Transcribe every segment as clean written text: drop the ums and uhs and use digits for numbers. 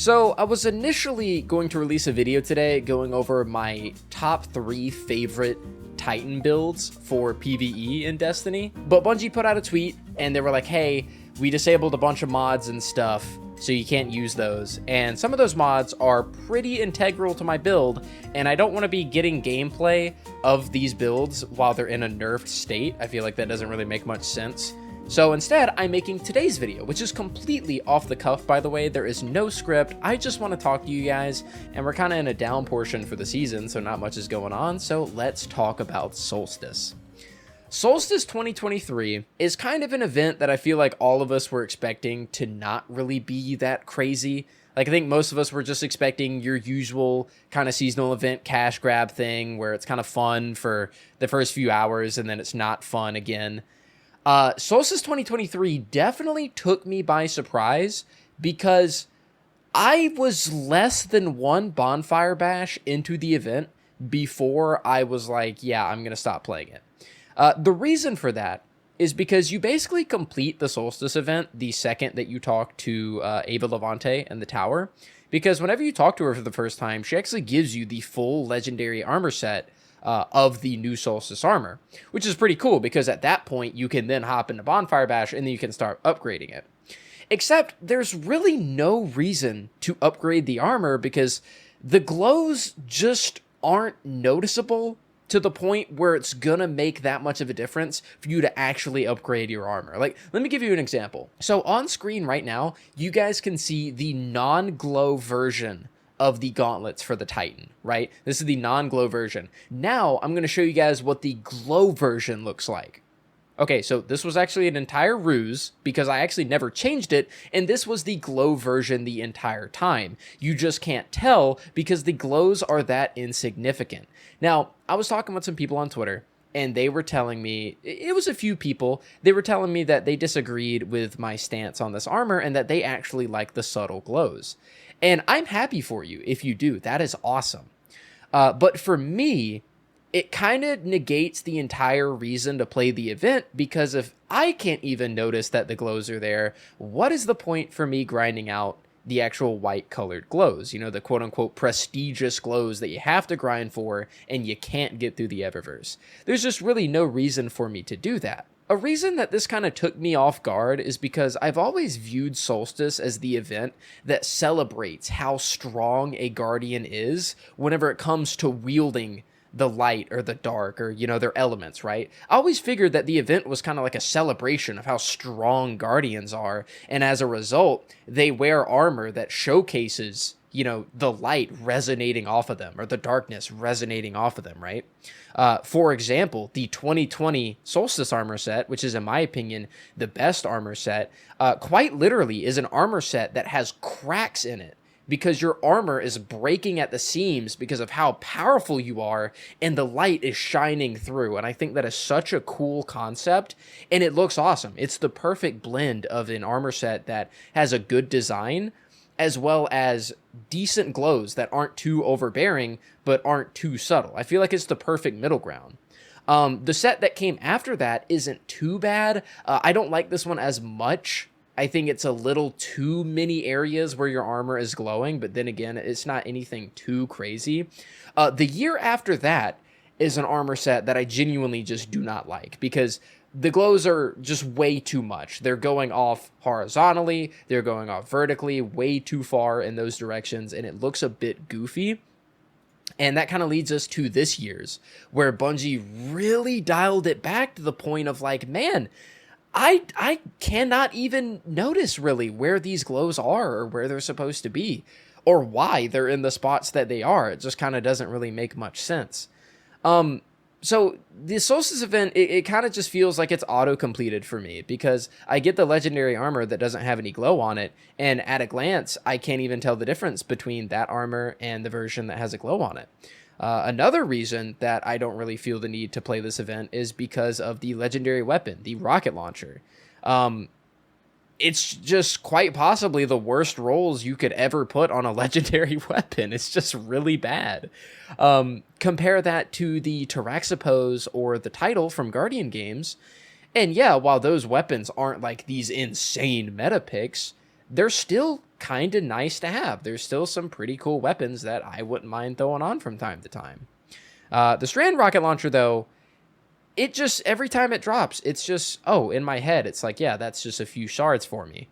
So I was initially going to release a video today going over my top 3 favorite Titan builds for PvE in Destiny, but Bungie put out a tweet and they were like, hey, we disabled a bunch of mods and stuff, so you can't use those. And some of those mods are pretty integral to my build, and I don't want to be getting gameplay of these builds while they're in a nerfed state. I feel like that doesn't really make much sense. So instead, I'm making today's video, which is completely off the cuff, by the way. There is no script. I just want to talk to you guys, and we're kind of in a down portion for the season, so not much is going on. So let's talk about Solstice. Solstice 2023 is kind of an event that I feel like all of us were expecting to not really be that crazy. Like, I think most of us were just expecting your usual kind of seasonal event cash grab thing where it's kind of fun for the first few hours and then it's not fun again. Solstice 2023 definitely took me by surprise because I was less than one bonfire bash into the event before I was like, yeah, I'm going to stop playing it. The reason for that is because you basically complete the Solstice event the second that you talk to 𝗍𝗏𝗏𝗏 and the tower, because whenever you talk to her for the first time, she actually gives you the full legendary armor set of the new Solstice armor, which is pretty cool because at that point you can then hop into Bonfire Bash and then you can start upgrading it. Except there's really no reason to upgrade the armor because the glows just aren't noticeable to the point where it's gonna make that much of a difference for you to actually upgrade your armor. Like, let me give you an example. So on screen right now, you guys can see the non-glow version of the gauntlets for the Titan, right? This is the non-glow version. Now I'm going to show you guys what the glow version looks like. Okay, so this was actually an entire ruse because I actually never changed it, and this was the glow version the entire time. You just can't tell because the glows are that insignificant. Now, I was talking with some people on Twitter, and they were telling me, it was a few people, they were telling me that they disagreed with my stance on this armor and that they actually like the subtle glows. And I'm happy for you if you do. That is awesome. But for me, it kind of negates the entire reason to play the event, because if I can't even notice that the glows are there, what is the point for me grinding out the actual white colored glows? You know, the quote unquote prestigious glows that you have to grind for and you can't get through the Eververse. There's just really no reason for me to do that. A reason that this kind of took me off guard is because I've always viewed Solstice as the event that celebrates how strong a Guardian is whenever it comes to wielding the light or the dark or, you know, their elements, right? I always figured that the event was kind of like a celebration of how strong Guardians are, and as a result, they wear armor that showcases, you know, the light resonating off of them or the darkness resonating off of them, right? For example, the 2020 Solstice armor set, which is in my opinion the best armor set, quite literally is an armor set that has cracks in it because your armor is breaking at the seams because of how powerful you are and the light is shining through. And I think that is such a cool concept and it looks awesome. It's the perfect blend of an armor set that has a good design as well as decent glows that aren't too overbearing, but aren't too subtle. I feel like it's the perfect middle ground. The set that came after that isn't too bad. I don't like this one as much. I think it's a little too many areas where your armor is glowing, but then again, it's not anything too crazy. The year after that is an armor set that I genuinely just do not like because the glows are just way too much. They're going off horizontally, they're going off vertically, way too far in those directions, and it looks a bit goofy. And that kind of leads us to this year's, where Bungie really dialed it back to the point of like, man, I cannot even notice really where these glows are or where they're supposed to be, or why they're in the spots that they are. It just kind of doesn't really make much sense. So the Solstice event, it kind of just feels like it's auto-completed for me because I get the legendary armor that doesn't have any glow on it, and at a glance, I can't even tell the difference between that armor and the version that has a glow on it. Another reason that I don't really feel the need to play this event is because of the legendary weapon, the rocket launcher. It's just quite possibly the worst rolls you could ever put on a legendary weapon. It's just really bad. Compare that to the 𝗨𝗏𝗏𝗏 or the title from Guardian games. And yeah, while those weapons aren't like these insane meta picks, they're still kind of nice to have. There's still some pretty cool weapons that I wouldn't mind throwing on from time to time. The Strand rocket launcher, though, it just, every time it drops, it's just, oh, in my head, it's like, yeah, that's just a few shards for me.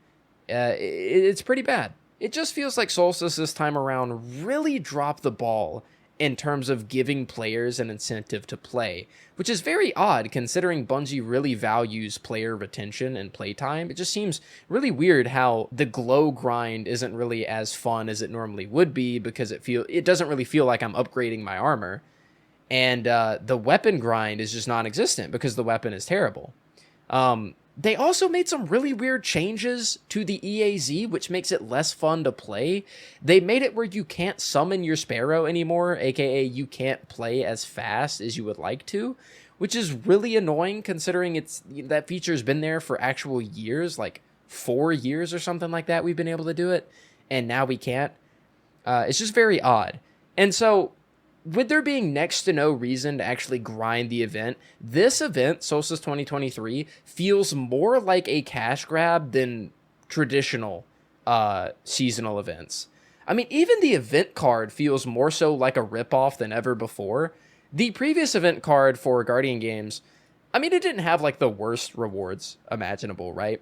It's pretty bad. It just feels like Solstice this time around really dropped the ball in terms of giving players an incentive to play, which is very odd considering Bungie really values player retention and playtime. It just seems really weird how the glow grind isn't really as fun as it normally would be, because it doesn't really feel like I'm upgrading my armor. And the weapon grind is just non-existent because the weapon is terrible. They also made some really weird changes to the EAZ, which makes it less fun to play. They made it where you can't summon your Sparrow anymore, aka you can't play as fast as you would like to, which is really annoying considering that feature's been there for actual years, like 4 years or something like that we've been able to do it, and now we can't. It's just very odd. And so, with there being next to no reason to actually grind the event, this event, Solstice 2023, feels more like a cash grab than traditional seasonal events. I mean, even the event card feels more so like a ripoff than ever before. The previous event card for Guardian games, I mean, it didn't have like the worst rewards imaginable, right?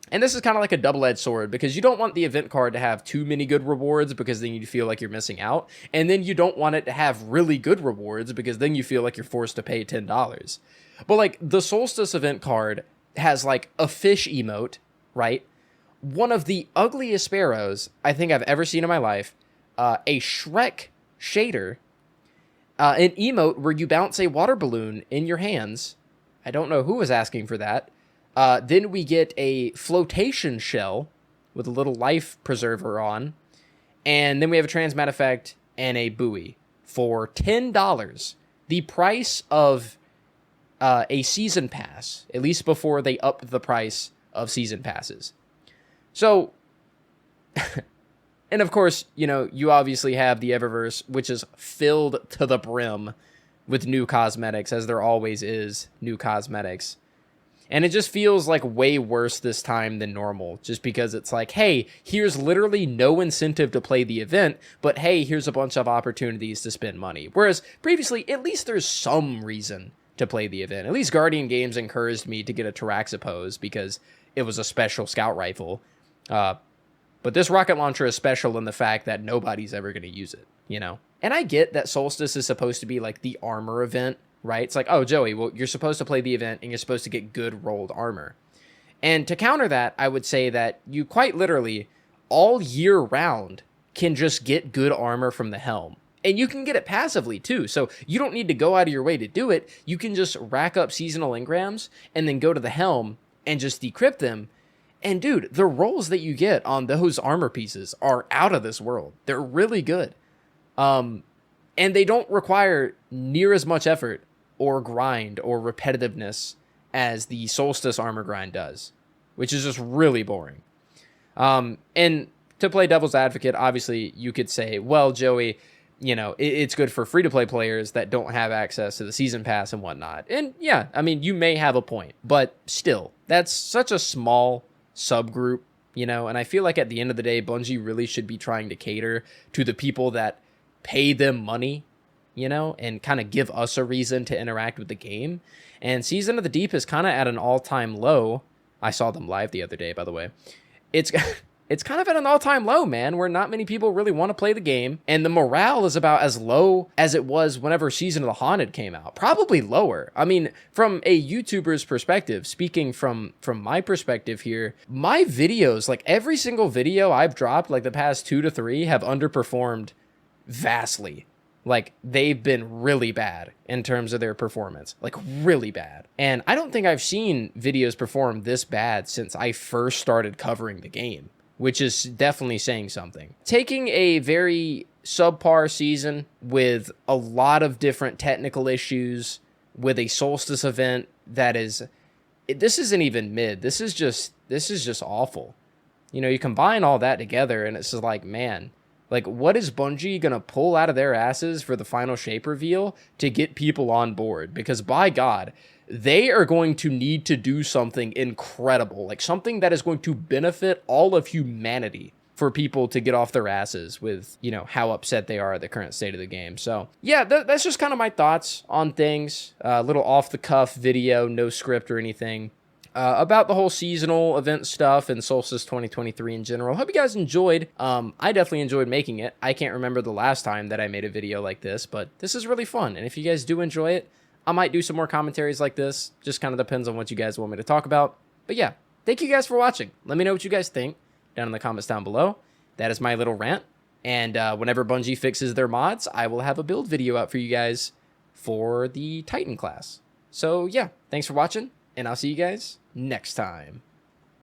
And this is kind of like a double-edged sword, because you don't want the event card to have too many good rewards, because then you feel like you're missing out. And then you don't want it to have really good rewards, because then you feel like you're forced to pay $10. But like the Solstice event card has like a fish emote, right? One of the ugliest sparrows I think I've ever seen in my life. A Shrek shader. An emote where you bounce a water balloon in your hands. I don't know who was asking for that. Then we get a flotation shell with a little life preserver on. And then we have a transmat effect and a buoy for $10. The price of a season pass, at least before they upped the price of season passes. So, and of course, you obviously have the Eververse, which is filled to the brim with new cosmetics, as there always is new cosmetics. And it just feels like way worse this time than normal, just because it's like, hey, here's literally no incentive to play the event, but hey, here's a bunch of opportunities to spend money. Whereas previously, at least there's some reason to play the event. At least Guardian Games encouraged me to get a 𝗁𝗔𝗄𝗍 because it was a special scout rifle. But this rocket launcher is special in the fact that nobody's ever going to use it, And I get that Solstice is supposed to be like the armor event, right? It's like, oh, Joey, well, you're supposed to play the event and you're supposed to get good rolled armor. And to counter that, I would say that you quite literally all year round can just get good armor from the helm. And you can get it passively too. So you don't need to go out of your way to do it. You can just rack up seasonal engrams and then go to the helm and just decrypt them. And dude, the rolls that you get on those armor pieces are out of this world. They're really good. And they don't require near as much effort or grind or repetitiveness as the Solstice armor grind does, which is just really boring. And to play devil's advocate, obviously you could say, well, Joey, it's good for free-to-play players that don't have access to the season pass and whatnot. And yeah, I mean, you may have a point, but still, that's such a small subgroup, and I feel like at the end of the day, Bungie really should be trying to cater to the people that pay them money, and kind of give us a reason to interact with the game. And Season of the Deep is kind of at an all-time low. I saw them live the other day, by the way. It's kind of at an all-time low, man, where not many people really want to play the game. And the morale is about as low as it was whenever Season of the Haunted came out. Probably lower. I mean, from a YouTuber's perspective, speaking from my perspective here, my videos, like every single video I've dropped, like the past 2 to 3, have underperformed vastly. Like, they've been really bad in terms of their performance. Like, really bad. And I don't think I've seen videos perform this bad since I first started covering the game, which is definitely saying something. Taking a very subpar season with a lot of different technical issues, with a Solstice event that is... This isn't even mid. This is just awful. You combine all that together, and it's just like, man... Like, what is Bungie going to pull out of their asses for the final shape reveal to get people on board? Because by God, they are going to need to do something incredible, like something that is going to benefit all of humanity for people to get off their asses with, you know, how upset they are at the current state of the game. So yeah, that's just kind of my thoughts on things. A little off the cuff video, no script or anything. About the whole seasonal event stuff and Solstice 2023 in general. Hope you guys enjoyed. I definitely enjoyed making it. I can't remember the last time that I made a video like this, but this is really fun. And if you guys do enjoy it, I might do some more commentaries like this. Just kind of depends on what you guys want me to talk about. But yeah, thank you guys for watching. Let me know what you guys think down in the comments down below. That is my little rant. And whenever Bungie fixes their mods, I will have a build video out for you guys for the Titan class. So yeah, thanks for watching, and I'll see you guys next time.